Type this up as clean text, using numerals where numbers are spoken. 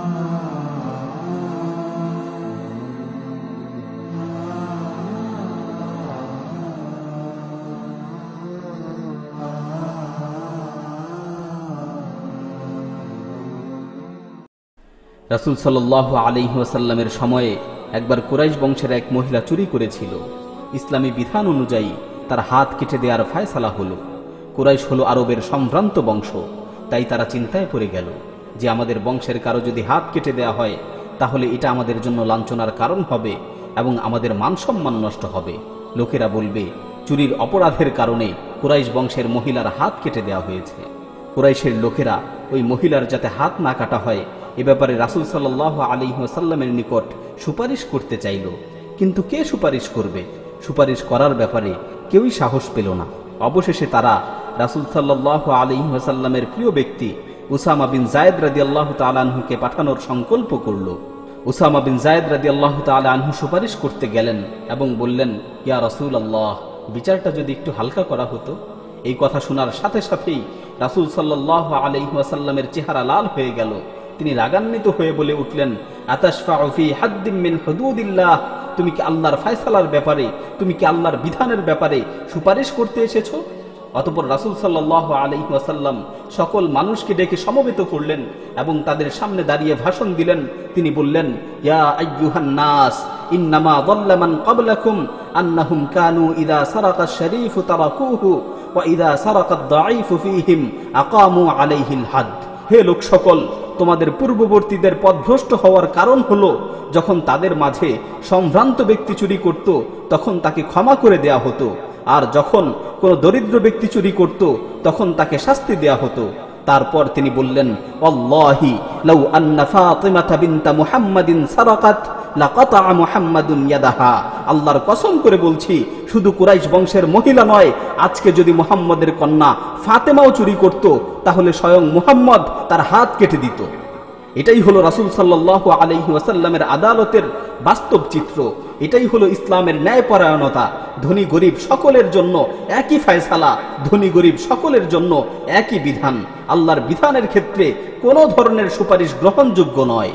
রাসূল সাল্লাল্লাহু আলাইহি ওয়াসাল্লামের সময়ে একবার কুরাইশ বংশের এক মহিলা চুরি করেছিল। ইসলামী বিধান অনুযায়ী তার হাত কেটে দেওয়ার ফয়সালা হলো। কুরাইশ হলো আরবের সম্ভ্রান্ত বংশ, তাই তারা চিন্তায় পড়ে গেল যে আমাদের বংশের কারো যদি হাত কেটে দেয়া হয় তাহলে এটা আমাদের জন্য লাঞ্ছনার কারণ হবে এবং আমাদের মান সম্মান নষ্ট হবে। লোকেরা বলবে চুরির অপরাধের কারণে কুরাইশ বংশের মহিলার হাত কেটে দেওয়া হয়েছে। কুরাইশের লোকেরা ওই মহিলার যাতে হাত না কাটা হয় এ ব্যাপারে রাসূল সাল্লাল্লাহু আলাইহি ওয়াসাল্লামের নিকট সুপারিশ করতে চাইল, কিন্তু কে সুপারিশ করবে? সুপারিশ করার ব্যাপারে কেউই সাহস পেল না। অবশেষে তারা রাসূল সাল্লাল্লাহু আলাইহি ওয়াসাল্লামের প্রিয় ব্যক্তি উসামা বিন যায়েদ রাদিয়াল্লাহু তাআলা আনহুকে পাঠানোর সংকল্প করল। উসামা বিন যায়েদ রাদিয়াল্লাহু তাআলা আনহু সুপারিশ করতে গেলেন এবং বললেন, ইয়া রাসূলুল্লাহ, বিচারটা যদি একটু হালকা করা হতো। এই কথা শোনার সাথে সাথেই রাসূল সাল্লাল্লাহু আলাইহি ওয়াসাল্লামের চেহারা লাল হয়ে গেল। তিনি রাগান্বিত হয়ে বলে উঠলেন, আতাশফাউ ফি হাদ্দিম মিন হুদুদিল্লাহ, তুমি কি আল্লাহর ফয়সালার ব্যাপারে, তুমি কি আল্লাহর বিধানের ব্যাপারে সুপারিশ করতে এসেছো? অতঃপর রাসূল সাল্লাল্লাহু আলাইহি ওয়াসাল্লাম সকল মানুষকে ডেকে সমবেত করলেন এবং তাদের সামনে দাঁড়িয়ে ভাষণ দিলেন। তিনি বললেন, ইয়া আইয়ুহান নাস, ইন্নামা যাল্লা মান ক্বাবলাকুম আন্নাহুম কানু ইযা সারাকা আশ-শরীফু তারাকুহু ওয়া ইযা সারাকা আদ-দাঈফু ফীহিম আকামু আলাইহিল হাদ। হে লোক সকল, তোমাদের পূর্ববর্তীদের পথভ্রষ্ট হওয়ার কারণ হলো যখন তাদের মাঝে সম্ভ্রান্ত ব্যক্তি চুরি করত তখন তাকে ক্ষমা করে দেয়া হতো, আর যখন কোনো দরিদ্র ব্যক্তি চুরি করত তখন তাকে শাস্তি দেয়া হতো। তারপর তিনি বললেন, আল্লাহি লাউ আন্না ফাতিমাতা বিনতা মুহাম্মাদিন সারাকাত লাকাতা মুহাম্মাদুন ইয়াদাহা। আল্লাহর কসম করে বলছি, শুধু কুরাইশ বংশের মহিলা নয়, আজকে যদি মুহাম্মদের কন্যা ফাতেমাও চুরি করত তাহলে স্বয়ং মুহাম্মদ তার হাত কেটে দিত। এটাই হলো রাসূল সাল্লাল্লাহু আলাইহি ওয়াসাল্লামের আদালতের বাস্তব চিত্র। এটাই হলো ইসলামের ন্যায়পরায়ণতা। ধনী গরিব সকলের জন্য একই ফয়সালা, ধনী গরিব সকলের জন্য একই বিধান। আল্লাহর বিধানের ক্ষেত্রে কোনো ধরনের সুপারিশ গ্রহণযোগ্য নয়।